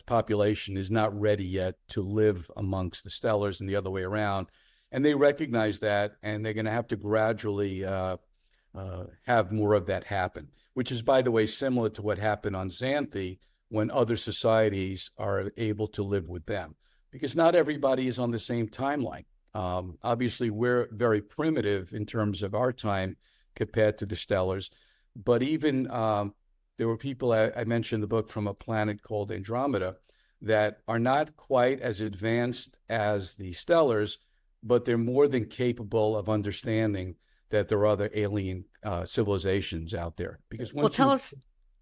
population is not ready yet to live amongst the Stellars and the other way around. And they recognize that, and they're going to have to gradually have more of that happen, which is, by the way, similar to what happened on Xanthi when other societies are able to live with them, because not everybody is on the same timeline. Obviously, we're very primitive in terms of our time compared to the Stellars, but even there were people I mentioned in the book from a planet called Andromeda that are not quite as advanced as the Stellars, but they're more than capable of understanding that there are other alien civilizations out there. Because tell us.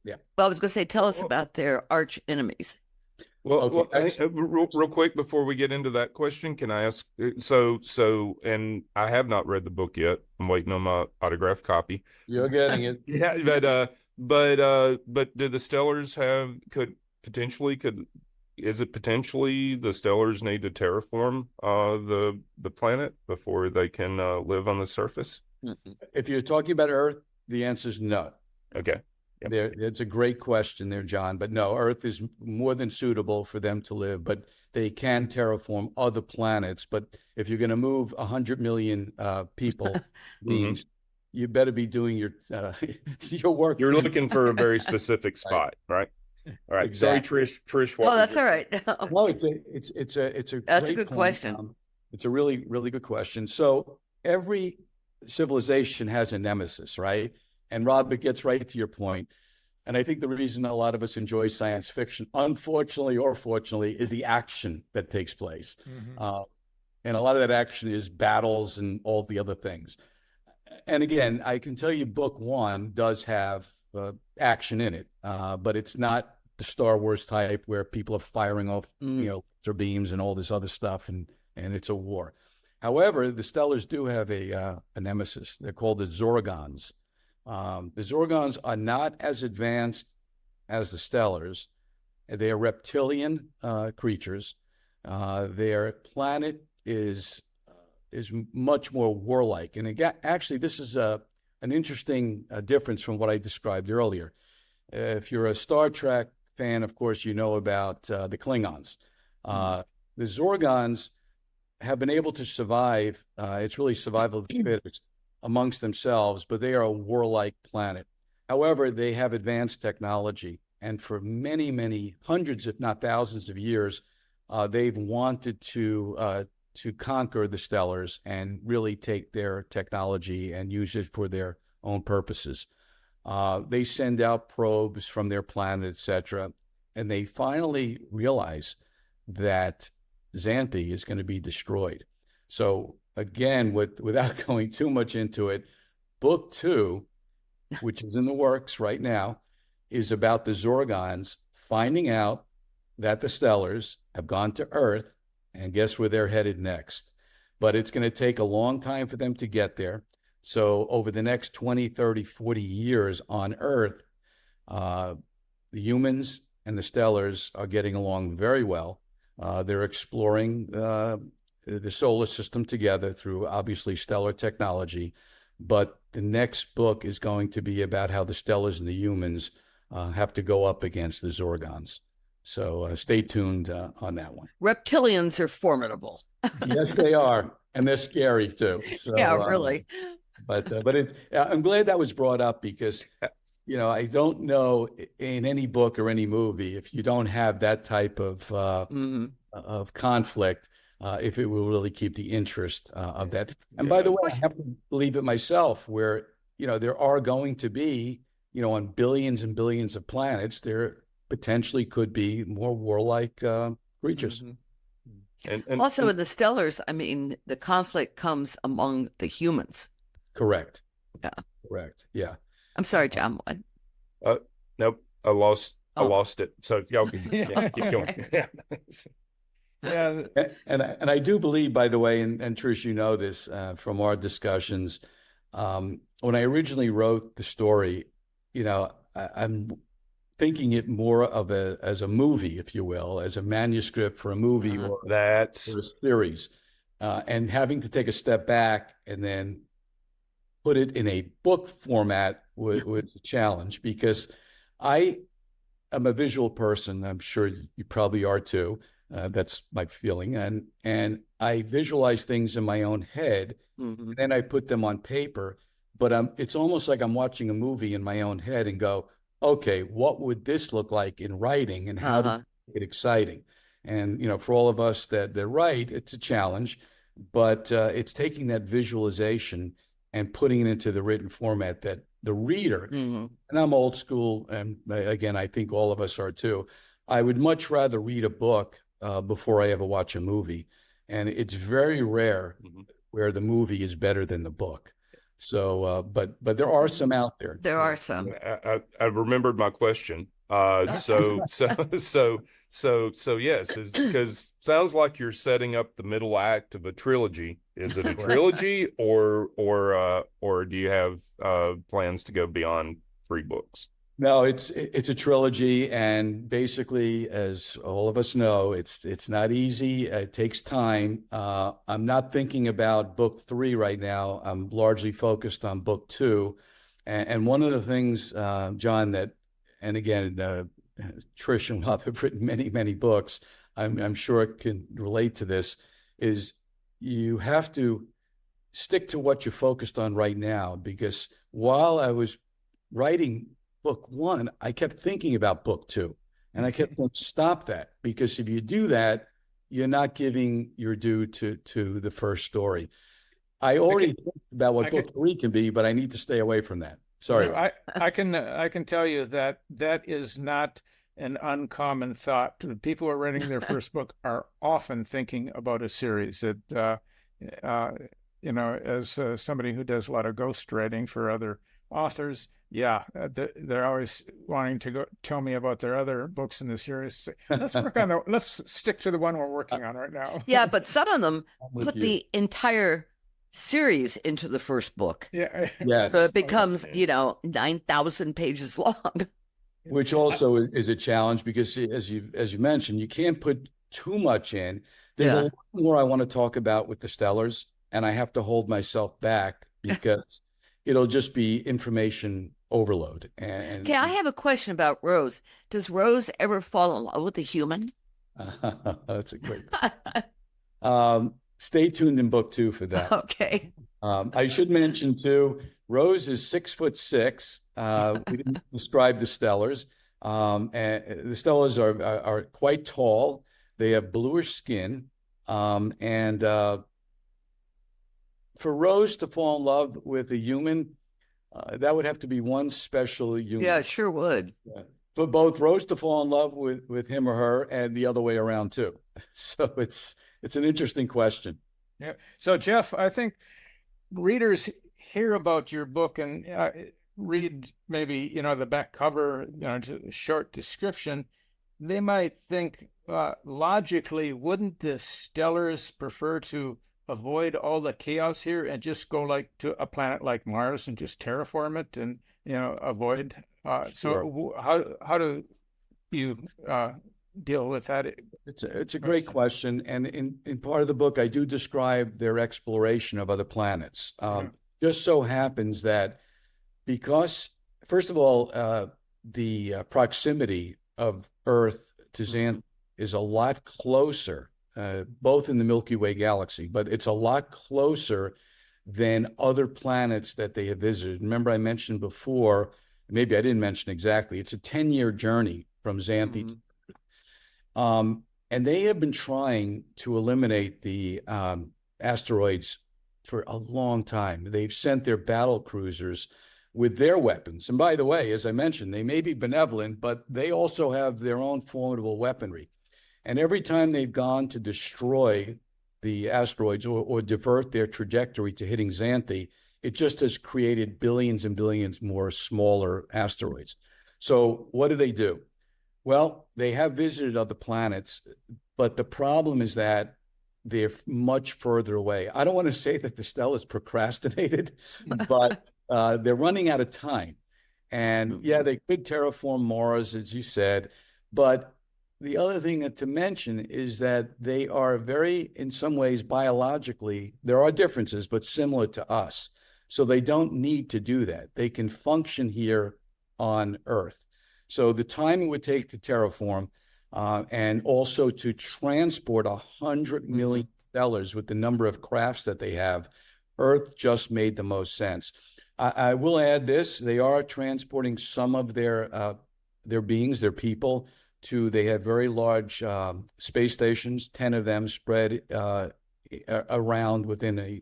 Yeah. Well, I was going to say, tell us about their arch enemies. Well, real quick before we get into that question, can I ask? And I have not read the book yet. I'm waiting on my autographed copy. You're getting it. Yeah, but do the Stellars is it potentially the Stellars need to terraform the planet before they can live on the surface? If you're talking about Earth, the answer is no. Okay. Yep. It's a great question there, John. But no, Earth is more than suitable for them to live, but they can terraform other planets. But if you're going to move 100 million people, means you better be doing your work. You're looking for a very specific spot, right? All right. Exactly. Sorry, Trish. Oh, that's all right. No, it's a that's a good question. It's a really, really good question. So every civilization has a nemesis, right? And Rob, it gets right to your point. And I think the reason a lot of us enjoy science fiction, unfortunately or fortunately, is the action that takes place. Mm-hmm. And a lot of that action is battles and all the other things. And again, I can tell you book one does have action in it, but it's not the Star Wars type where people are firing off, laser beams and all this other stuff, and it's a war. However, the Stellars do have a nemesis. They're called the Zorgons. The Zorgons are not as advanced as the Stellars. They are reptilian creatures. Their planet is much more warlike. And again, actually, this is an interesting difference from what I described earlier. If you're a Star Trek fan, of course, you know about the Klingons. The Zorgons have been able to survive. It's really survival of the fittest amongst themselves, but they are a warlike planet. However, they have advanced technology, and for many, many hundreds, if not thousands of years, they've wanted to conquer the Stellars and really take their technology and use it for their own purposes. They send out probes from their planet, etc., and they finally realize that Xanthi is going to be destroyed. So again, without going too much into it, book 2, which is in the works right now, is about the Zorgons finding out that the Stellars have gone to Earth, and guess where they're headed next. But it's going to take a long time for them to get there. So over the next 20, 30, 40 years on Earth, the humans and the Stellars are getting along very well. They're exploring the solar system together through obviously stellar technology. But the next book is going to be about how the stellars and the humans have to go up against the Zorgons. So stay tuned on that one. Reptilians are formidable. Yes, they are. And they're scary too. So, yeah, really. But I'm glad that was brought up because, I don't know in any book or any movie, if you don't have that type of conflict, if it will really keep the interest of that. And by the way, I have to believe it myself, where, there are going to be, on billions and billions of planets, there potentially could be more warlike creatures. And also in the stellars, I mean, the conflict comes among the humans. Correct. Yeah. Correct. Yeah. I'm sorry, John. What? Nope. I lost it. So y'all can keep going. Yeah. And I do believe, by the way, and Trish, you know this from our discussions, when I originally wrote the story, I'm thinking it more of as a movie, if you will, as a manuscript for a movie or a series, and having to take a step back and then put it in a book format was a challenge, because I am a visual person. I'm sure you probably are too. That's my feeling. And I visualize things in my own head, and then I put them on paper. But it's almost like I'm watching a movie in my own head and go, okay, what would this look like in writing, and how to make it exciting? And, for all of us that write, it's a challenge, but it's taking that visualization and putting it into the written format that the reader, and I'm old school, and again, I think all of us are too. I would much rather read a book before I ever watch a movie. And it's very rare where the movie is better than the book. So, but there are some out there. There are some. I remembered my question. So yes, because sounds like you're setting up the middle act of a trilogy. Is it a trilogy, or do you have plans to go beyond 3 books? No, it's a trilogy, and basically, as all of us know, it's not easy. It takes time. I'm not thinking about book 3 right now. I'm largely focused on book 2, and one of the things, John, and again, Trish and Rob have written many books. I'm sure it can relate to this. Is you have to stick to what you're focused on right now, because while I was writing book 1, I kept thinking about book 2, and I kept saying, stop that, because if you do that, you're not giving your due to the first story. I already think about what book 3 can be, but I need to stay away from that. Sorry. I can tell you that is not an uncommon thought. People who are writing their first book are often thinking about a series. That as somebody who does a lot of ghostwriting for other authors, they're always wanting to tell me about their other books in the series. Let's stick to the one we're working on right now. Yeah, but some of them put the entire series into the first book. Yeah. Yes. So it becomes, 9,000 pages long. Which also is a challenge, because as you mentioned, you can't put too much in. There's a lot more I want to talk about with the Stellars, and I have to hold myself back because it'll just be information overload. Okay, I have a question about Rose. Does Rose ever fall in love with a human? That's a great question. Stay tuned in book 2 for that. Okay. I should mention too, Rose is 6'6". We didn't describe the Stellars. And the Stellars are quite tall. They have bluish skin. And for Rose to fall in love with a human, that would have to be one special human. Yeah, sure would. Yeah. For both Rose to fall in love with him or her, and the other way around too. So it's an interesting question. Yeah. So Jeff, I think readers hear about your book and read maybe the back cover, just a short description. They might think logically, wouldn't the Stellars prefer to avoid all the chaos here and just go to a planet like Mars and just terraform it and avoid? Sure. So how do you deal with that? It's a great question. And in part of the book, I do describe their exploration of other planets. Just so happens that because, first of all, the proximity of Earth to Xanthi is a lot closer, both in the Milky Way galaxy, but it's a lot closer than other planets that they have visited. Remember, I mentioned before, maybe I didn't mention exactly, it's a 10-year journey from Xanthi to Earth. And they have been trying to eliminate the asteroids for a long time. They've sent their battle cruisers with their weapons. And by the way, as I mentioned, they may be benevolent, but they also have their own formidable weaponry. And every time they've gone to destroy the asteroids or divert their trajectory to hitting Xanthi, it just has created billions and billions more smaller asteroids. So what do? Well, they have visited other planets, but the problem is that they're much further away. I don't want to say that the Stell is procrastinated, but they're running out of time. And yeah, they could terraform Mars, as you said, but the other thing to mention is that they are very, in some ways, biologically, there are differences, but similar to us. So they don't need to do that. They can function here on Earth. So the time it would take to terraform and also to transport 100 million Stellars with the number of crafts that they have, Earth just made the most sense. I will add this, they are transporting some of their beings, their people, they have very large space stations, 10 of them spread around within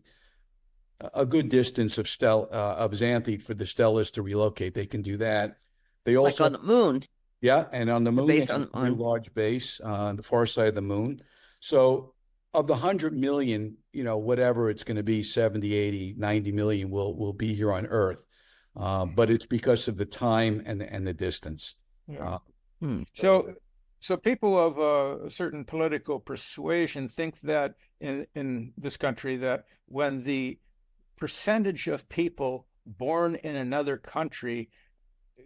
a good distance of Xanthi for the Stellars to relocate. They can do that. They also, like on the moon. Yeah, and on the moon, they have a very large base on the far side of the moon. So of the 100 million, whatever it's going to be, 70, 80, 90 million will be here on Earth. But it's because of the time and the distance. Yeah. So people of a certain political persuasion think that in this country that when the percentage of people born in another country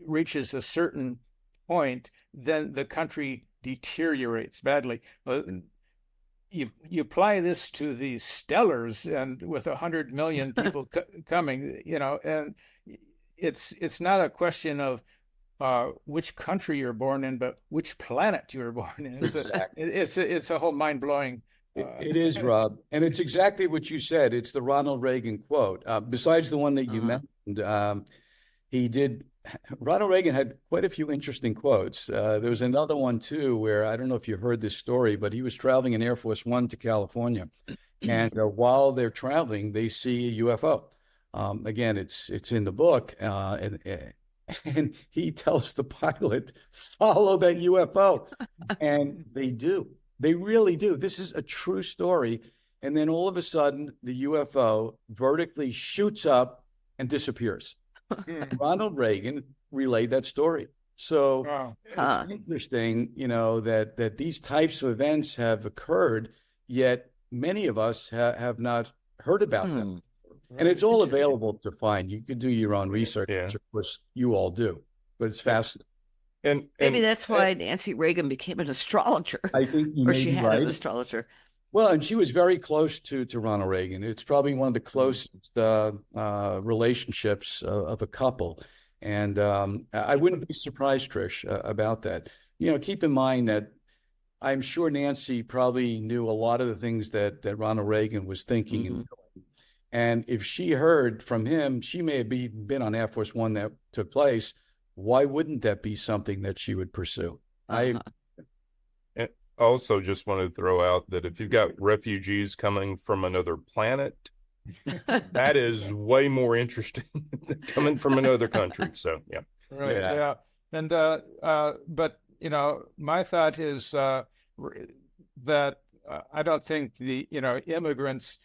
reaches a certain point, then the country deteriorates badly. You apply this to the Stellars, and with 100 million people coming, and it's not a question of which country you're born in, but which planet you were born in. It's a whole mind-blowing. It is, Rob. And it's exactly what you said. It's the Ronald Reagan quote. Besides the one that you mentioned, Ronald Reagan had quite a few interesting quotes. There was another one, too, where I don't know if you heard this story, but he was traveling in Air Force One to California. And while they're traveling, they see a UFO. Again, it's in the book. And he tells the pilot, follow that UFO. And they do. They really do. This is a true story. And then all of a sudden, the UFO vertically shoots up and disappears. Ronald Reagan relayed that story. So it's interesting, that these types of events have occurred, yet many of us have not heard about them. And it's all available to find. You can do your own research, which of course you all do, but it's fascinating. And maybe that's why Nancy Reagan became an astrologer. I think she had an astrologer. Well, and she was very close to Ronald Reagan. It's probably one of the closest relationships of a couple. And I wouldn't be surprised, Trish, about that. Keep in mind that I'm sure Nancy probably knew a lot of the things that Ronald Reagan was thinking and doing. And if she heard from him, she may have been on Air Force One that took place. Why wouldn't that be something that she would pursue? I also just wanted to throw out that if you've got refugees coming from another planet, that is way more interesting than coming from another country. So, yeah. Right. Yeah. And, but, my thought is that I don't think the, immigrants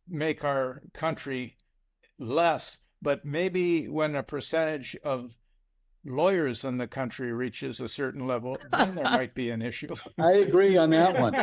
make our country less, but maybe when a percentage of lawyers in the country reaches a certain level, then there might be an issue. I agree on that one.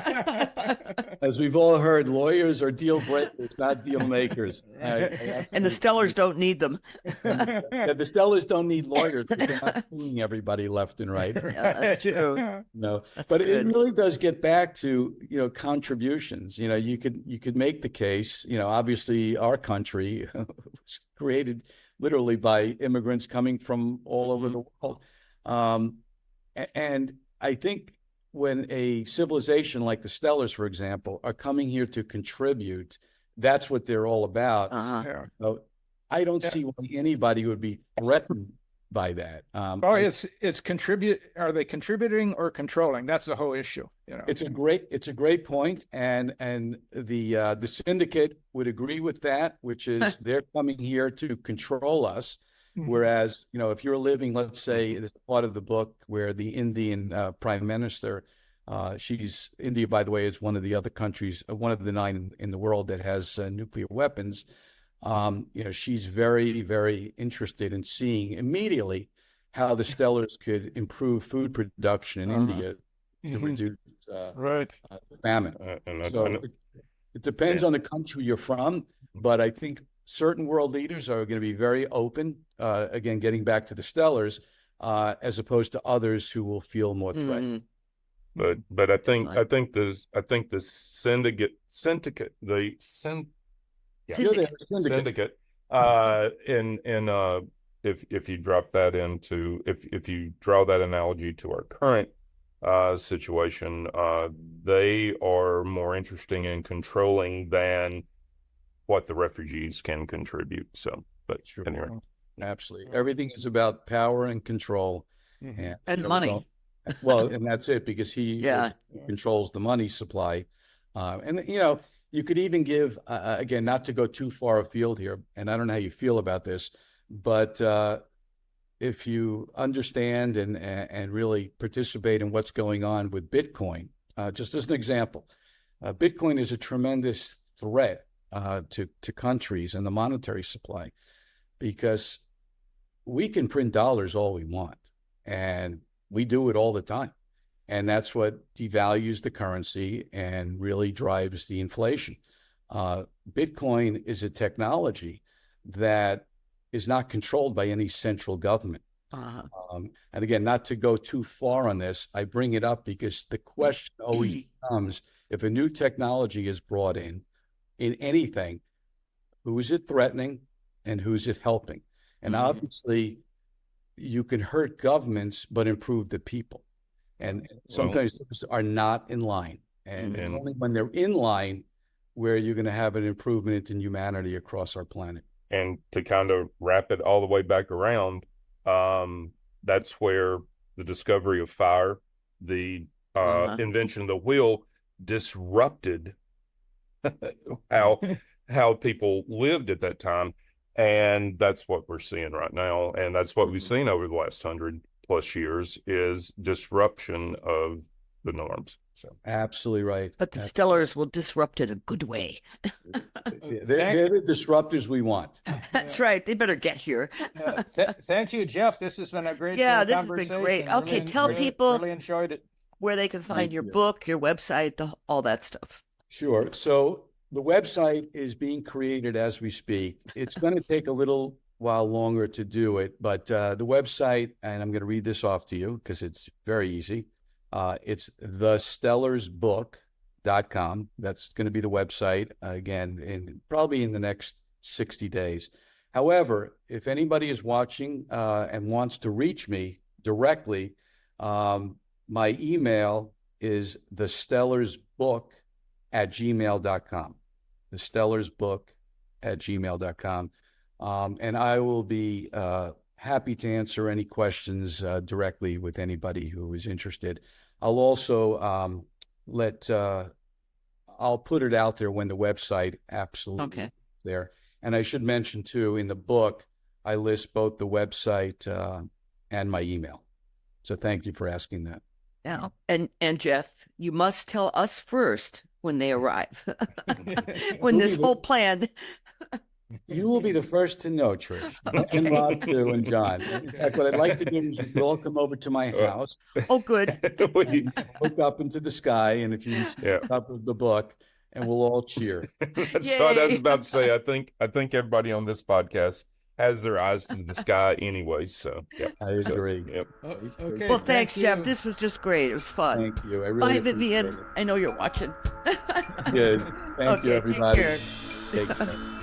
As we've all heard, lawyers are deal breakers, not deal makers. And the Stellars don't need them. The Stellars don't need lawyers because they're not suing everybody left and right. Yeah, that's true. No, That's but good. it really does get back to, contributions. You could make the case, obviously our country was created literally by immigrants coming from all over the world. And I think when a civilization like the Stellars, for example, are coming here to contribute, that's what they're all about. Uh-huh. So I don't see why anybody would be threatened by that. It's contribute. Are they contributing or controlling? That's the whole issue. It's a great point, and the syndicate would agree with that, which is they're coming here to control us. Whereas, if you're living, let's say, it's part of the book where the Indian prime minister, India, by the way, is one of the other countries, one of the 9 in the world that has nuclear weapons. She's very, very interested in seeing immediately how the Stellars could improve food production in India to reduce famine. So it depends on the country you're from, but I think certain world leaders are going to be very open, again, getting back to the Stellars, as opposed to others who will feel more threatened. But I think the syndicate, if you drop that into, if you draw that analogy to our current situation, they are more interesting in controlling than what the refugees can contribute. So, but anyway, absolutely, everything is about power and control, and money. Well, and that's it, because he controls the money supply, and you could even give again, not to go too far afield here, and I don't know how you feel about this, but if you understand and really participate in what's going on with Bitcoin, just as an example, Bitcoin is a tremendous threat to countries and the monetary supply, because we can print dollars all we want, and we do it all the time. And that's what devalues the currency and really drives the inflation. Bitcoin is a technology that is not controlled by any central government. And again, not to go too far on this, I bring it up because the question always becomes, if a new technology is brought in anything, who is it threatening and who's it helping? And obviously, you can hurt governments, but improve the people. And sometimes those are not in line. And only when they're in line where you're going to have an improvement in humanity across our planet. And to kind of wrap it all the way back around, that's where the discovery of fire, the invention of the wheel, disrupted how people lived at that time. And that's what we're seeing right now. And that's what we've seen over the last 100+ years, is disruption of the norms. So absolutely right. But the Stellars will disrupt it a good way. They're the disruptors we want. That's right. They better get here. Thank you, Jeff. This has been a great this conversation. has been great. Okay, tell really, people really enjoyed it. Where they can find your book, your website, all that stuff. Sure. So the website is being created as we speak. It's going to take a little while longer to do it, but the website, and I'm going to read this off to you because it's very easy. It's thestellarsbook.com. That's going to be the website, again, probably in the next 60 days. However, if anybody is watching and wants to reach me directly, my email is thestellarsbook@gmail.com. thestellarsbook@gmail.com. And I will be happy to answer any questions directly with anybody who is interested. I'll also I'll put it out there when the website absolutely there. And I should mention too, in the book, I list both the website and my email. So thank you for asking that. Yeah. And Jeff, you must tell us first when they arrive, when this whole plan. You will be the first to know, Trish, and Rob too, and John. In fact, what I'd like to do is you could all come over to my house. Oh, good. Look up into the sky, and if you stop with the book, and we'll all cheer. That's what I was about to say. I think everybody on this podcast has their eyes to the sky anyway. So yeah, I agree. Yep. Okay. Well, thanks, Jeff. This was just great. It was fun. Thank you. I really Bye, Vivian. appreciate it. I know you're watching. Yes. Thank you, everybody. Take care. Take care.